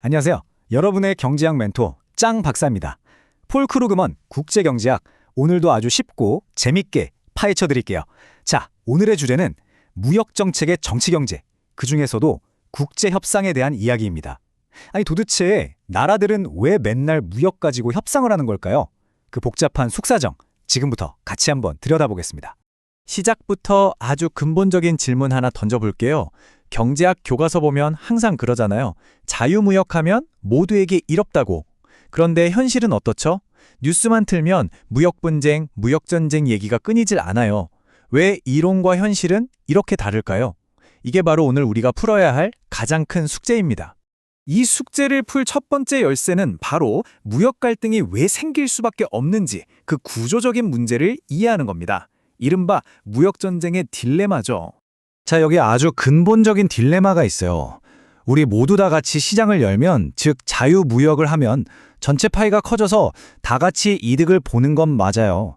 안녕하세요. 여러분의 경제학 멘토 짱 박사입니다. 폴 크루그먼 국제경제학, 오늘도 아주 쉽고 재밌게 파헤쳐 드릴게요. 자, 오늘의 주제는 무역정책의 정치경제, 그중에서도 국제협상에 대한 이야기입니다. 아니 도대체 나라들은 왜 맨날 무역 가지고 협상을 하는 걸까요? 그 복잡한 속사정, 지금부터 같이 한번 들여다보겠습니다. 시작부터 아주 근본적인 질문 하나 던져볼게요. 경제학 교과서 보면 항상 그러잖아요. 자유무역하면 모두에게 이롭다고. 그런데 현실은 어떻죠? 뉴스만 틀면 무역분쟁, 무역전쟁 얘기가 끊이질 않아요. 왜 이론과 현실은 이렇게 다를까요? 이게 바로 오늘 우리가 풀어야 할 가장 큰 숙제입니다. 이 숙제를 풀 첫 번째 열쇠는 바로 무역 갈등이 왜 생길 수밖에 없는지 그 구조적인 문제를 이해하는 겁니다. 이른바 무역전쟁의 딜레마죠. 자, 여기 아주 근본적인 딜레마가 있어요. 우리 모두 다 같이 시장을 열면, 즉 자유무역을 하면 전체 파이가 커져서 다 같이 이득을 보는 건 맞아요.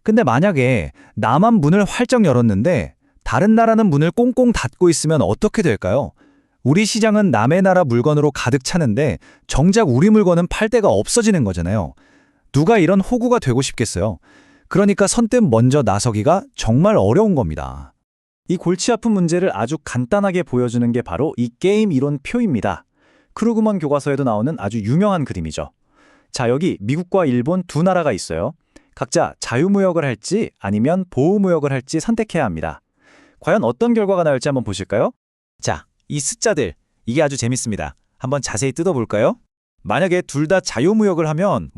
근데 만약에 나만 문을 활짝 열었는데 다른 나라는 문을 꽁꽁 닫고 있으면 어떻게 될까요? 우리 시장은 남의 나라 물건으로 가득 차는데 정작 우리 물건은 팔 데가 없어지는 거잖아요. 누가 이런 호구가 되고 싶겠어요? 그러니까 선뜻 먼저 나서기가 정말 어려운 겁니다. 이 골치 아픈 문제를 아주 간단하게 보여주는 게 바로 이 게임 이론 표입니다. 크루그먼 교과서에도 나오는 아주 유명한 그림이죠. 자, 여기 미국과 일본 두 나라가 있어요. 각자 자유무역을 할지 아니면 보호무역을 할지 선택해야 합니다. 과연 어떤 결과가 나올지 한번 보실까요? 자, 이 숫자들, 이게 아주 재밌습니다. 한번 자세히 뜯어볼까요? 만약에 둘 다 자유무역을 하면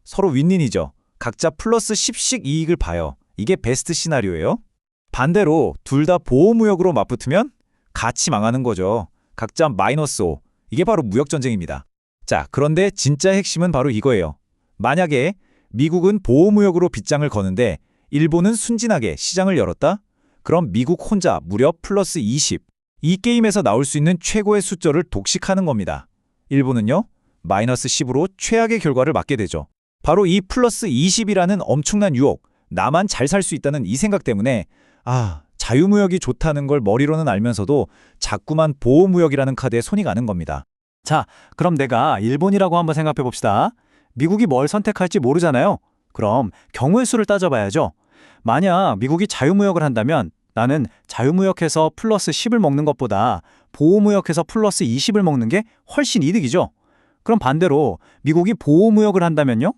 서로 윈윈이죠. 각자 플러스 10씩 이익을 봐요. 이게 베스트 시나리오예요. 반대로 둘 다 보호무역으로 맞붙으면 같이 망하는 거죠. 각자 마이너스 5. 이게 바로 무역전쟁입니다. 자, 그런데 진짜 핵심은 바로 이거예요. 만약에 미국은 보호무역으로 빗장을 거는데 일본은 순진하게 시장을 열었다? 그럼 미국 혼자 무려 플러스 20. 이 게임에서 나올 수 있는 최고의 숫자를 독식하는 겁니다. 일본은요, 마이너스 10으로 최악의 결과를 맞게 되죠. 바로 이 플러스 20이라는 엄청난 유혹, 나만 잘 살 수 있다는 이 생각 때문에 자유무역이 좋다는 걸 머리로는 알면서도 자꾸만 보호무역이라는 카드에 손이 가는 겁니다. 자, 그럼 내가 일본이라고 한번 생각해 봅시다. 미국이 뭘 선택할지 모르잖아요. 그럼 경우의 수를 따져봐야죠. 만약 미국이 자유무역을 한다면 나는 자유무역해서 플러스 10을 먹는 것보다 보호무역해서 플러스 20을 먹는 게 훨씬 이득이죠. 그럼 반대로 미국이 보호무역을 한다면요?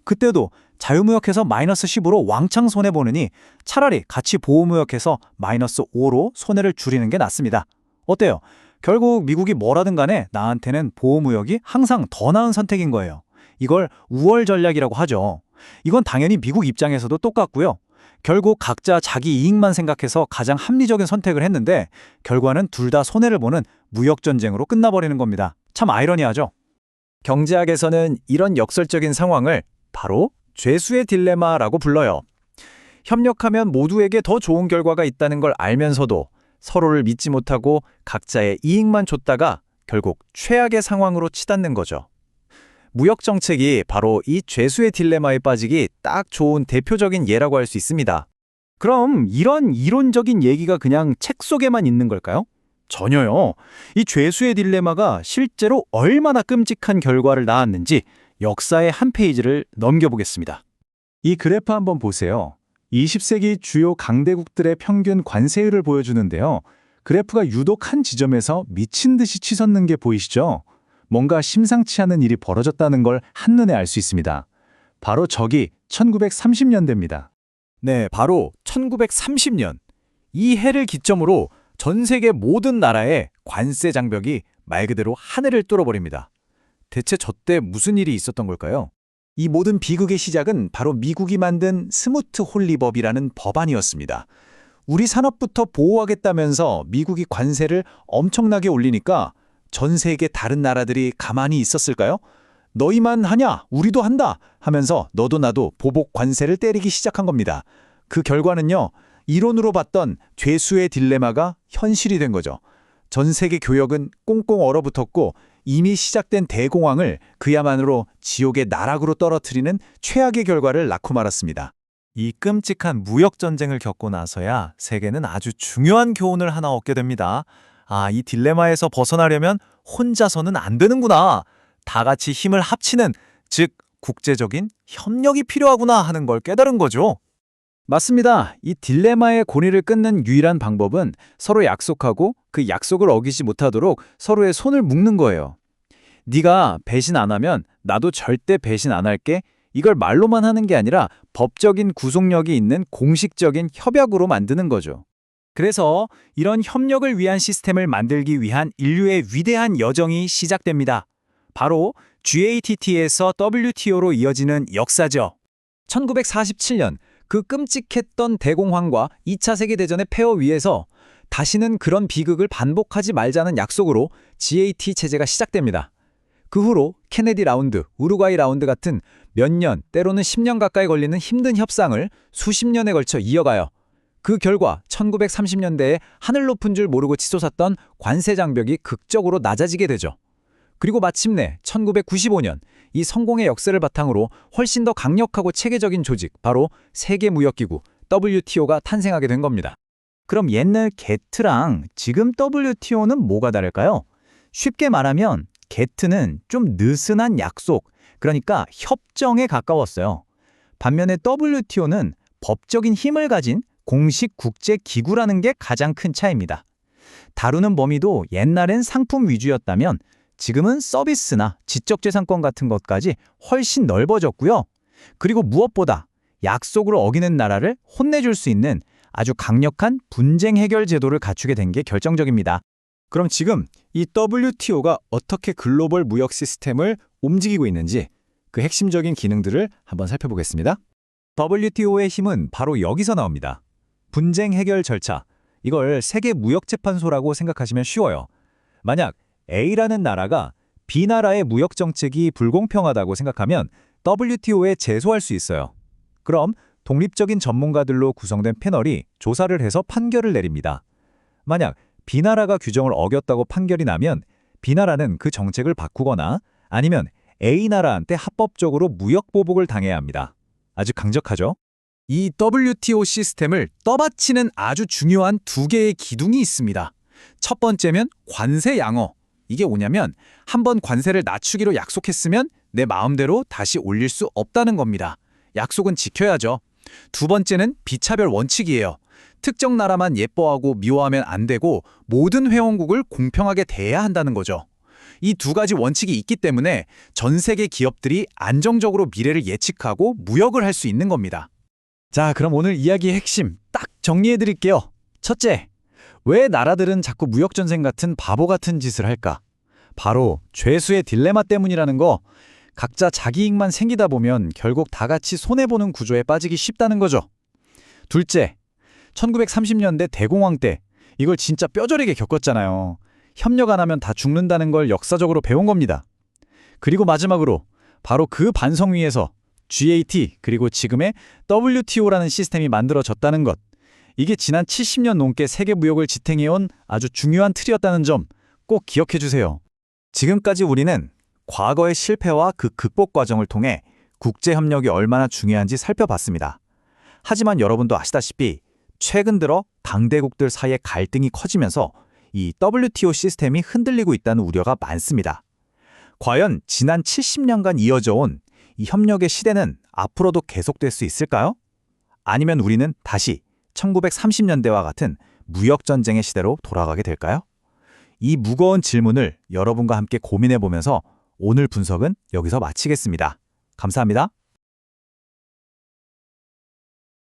그때도 자유무역해서 마이너스 10으로 왕창 손해보느니 차라리 같이 보호무역해서 마이너스 5로 손해를 줄이는 게 낫습니다. 어때요? 결국 미국이 뭐라든 간에 나한테는 보호무역이 항상 더 나은 선택인 거예요. 이걸 우월 전략이라고 하죠. 이건 당연히 미국 입장에서도 똑같고요. 결국 각자 자기 이익만 생각해서 가장 합리적인 선택을 했는데 결과는 둘 다 손해를 보는 무역전쟁으로 끝나버리는 겁니다. 참 아이러니하죠? 경제학에서는 이런 역설적인 상황을 바로 죄수의 딜레마라고 불러요. 협력하면 모두에게 더 좋은 결과가 있다는 걸 알면서도 서로를 믿지 못하고 각자의 이익만 쫓다가 결국 최악의 상황으로 치닫는 거죠. 무역정책이 바로 이 죄수의 딜레마에 빠지기 딱 좋은 대표적인 예라고 할 수 있습니다. 그럼 이런 이론적인 얘기가 그냥 책 속에만 있는 걸까요? 전혀요. 이 죄수의 딜레마가 실제로 얼마나 끔찍한 결과를 낳았는지 역사의 한 페이지를 넘겨보겠습니다. 이 그래프 한번 보세요. 20세기 주요 강대국들의 평균 관세율을 보여주는데요. 그래프가 유독 한 지점에서 미친 듯이 치솟는 게 보이시죠? 뭔가 심상치 않은 일이 벌어졌다는 걸 한눈에 알 수 있습니다. 바로 저기 1930년대입니다. 네, 바로 1930년. 이 해를 기점으로 전 세계 모든 나라의 관세 장벽이 말 그대로 하늘을 뚫어버립니다. 대체 저때 무슨 일이 있었던 걸까요? 이 모든 비극의 시작은 바로 미국이 만든 스무트 홀리법이라는 법안이었습니다. 우리 산업부터 보호하겠다면서 미국이 관세를 엄청나게 올리니까 전 세계 다른 나라들이 가만히 있었을까요? 너희만 하냐? 우리도 한다! 하면서 너도 나도 보복 관세를 때리기 시작한 겁니다. 그 결과는요, 이론으로 봤던 죄수의 딜레마가 현실이 된 거죠. 전 세계 교역은 꽁꽁 얼어붙었고 이미 시작된 대공황을 그야말로 지옥의 나락으로 떨어뜨리는 최악의 결과를 낳고 말았습니다. 이 끔찍한 무역전쟁을 겪고 나서야 세계는 아주 중요한 교훈을 하나 얻게 됩니다. 이 딜레마에서 벗어나려면 혼자서는 안 되는구나. 다 같이 힘을 합치는, 즉 국제적인 협력이 필요하구나 하는 걸 깨달은 거죠. 맞습니다. 이 딜레마의 고리를 끊는 유일한 방법은 서로 약속하고 그 약속을 어기지 못하도록 서로의 손을 묶는 거예요. 네가 배신 안 하면 나도 절대 배신 안 할게. 이걸 말로만 하는 게 아니라 법적인 구속력이 있는 공식적인 협약으로 만드는 거죠. 그래서 이런 협력을 위한 시스템을 만들기 위한 인류의 위대한 여정이 시작됩니다. 바로 GATT에서 WTO로 이어지는 역사죠. 1947년 그 끔찍했던 대공황과 2차 세계대전의 폐허 위에서 다시는 그런 비극을 반복하지 말자는 약속으로 GATT 체제가 시작됩니다. 그 후로 케네디 라운드, 우루과이 라운드 같은 몇 년, 때로는 10년 가까이 걸리는 힘든 협상을 수십 년에 걸쳐 이어가요. 그 결과 1930년대에 하늘 높은 줄 모르고 치솟았던 관세 장벽이 극적으로 낮아지게 되죠. 그리고 마침내 1995년 이 성공의 역사를 바탕으로 훨씬 더 강력하고 체계적인 조직, 바로 세계무역기구 WTO가 탄생하게 된 겁니다. 그럼 옛날 게트랑 지금 WTO는 뭐가 다를까요? 쉽게 말하면 게트는 좀 느슨한 약속, 그러니까 협정에 가까웠어요. 반면에 WTO는 법적인 힘을 가진 공식 국제기구라는 게 가장 큰 차이입니다. 다루는 범위도 옛날엔 상품 위주였다면 지금은 서비스나 지적재산권 같은 것까지 훨씬 넓어졌고요. 그리고 무엇보다 약속을 어기는 나라를 혼내줄 수 있는 아주 강력한 분쟁 해결 제도를 갖추게 된 게 결정적입니다. 그럼 지금 이 WTO가 어떻게 글로벌 무역 시스템을 움직이고 있는지 그 핵심적인 기능들을 한번 살펴보겠습니다. WTO의 힘은 바로 여기서 나옵니다. 분쟁 해결 절차, 이걸 세계무역재판소라고 생각하시면 쉬워요. 만약 A라는 나라가 B 나라의 무역 정책이 불공평하다고 생각하면 WTO에 제소할 수 있어요. 그럼 독립적인 전문가들로 구성된 패널이 조사를 해서 판결을 내립니다. 만약 B나라가 규정을 어겼다고 판결이 나면 B나라는 그 정책을 바꾸거나 아니면 A나라한테 합법적으로 무역 보복을 당해야 합니다. 아주 강력하죠? 이 WTO 시스템을 떠받치는 아주 중요한 두 개의 기둥이 있습니다. 첫 번째면 관세 양어. 이게 뭐냐면 한번 관세를 낮추기로 약속했으면 내 마음대로 다시 올릴 수 없다는 겁니다. 약속은 지켜야죠. 두 번째는 비차별 원칙이에요. 특정 나라만 예뻐하고 미워하면 안 되고 모든 회원국을 공평하게 대해야 한다는 거죠. 이 두 가지 원칙이 있기 때문에 전 세계 기업들이 안정적으로 미래를 예측하고 무역을 할 수 있는 겁니다. 자, 그럼 오늘 이야기의 핵심 딱 정리해 드릴게요. 첫째, 왜 나라들은 자꾸 무역전쟁 같은 바보 같은 짓을 할까? 바로 죄수의 딜레마 때문이라는 거. 각자 자기 이익만 생기다 보면 결국 다 같이 손해보는 구조에 빠지기 쉽다는 거죠. 둘째, 1930년대 대공황 때 이걸 진짜 뼈저리게 겪었잖아요. 협력 안 하면 다 죽는다는 걸 역사적으로 배운 겁니다. 그리고 마지막으로 바로 그 반성 위에서 GAT 그리고 지금의 WTO라는 시스템이 만들어졌다는 것. 이게 지난 70년 넘게 세계 무역을 지탱해온 아주 중요한 틀이었다는 점 꼭 기억해 주세요. 지금까지 우리는 과거의 실패와 그 극복 과정을 통해 국제협력이 얼마나 중요한지 살펴봤습니다. 하지만 여러분도 아시다시피 최근 들어 강대국들 사이의 갈등이 커지면서 이 WTO 시스템이 흔들리고 있다는 우려가 많습니다. 과연 지난 70년간 이어져 온 이 협력의 시대는 앞으로도 계속될 수 있을까요? 아니면 우리는 다시 1930년대와 같은 무역전쟁의 시대로 돌아가게 될까요? 이 무거운 질문을 여러분과 함께 고민해 보면서 오늘 분석은 여기서 마치겠습니다. 감사합니다.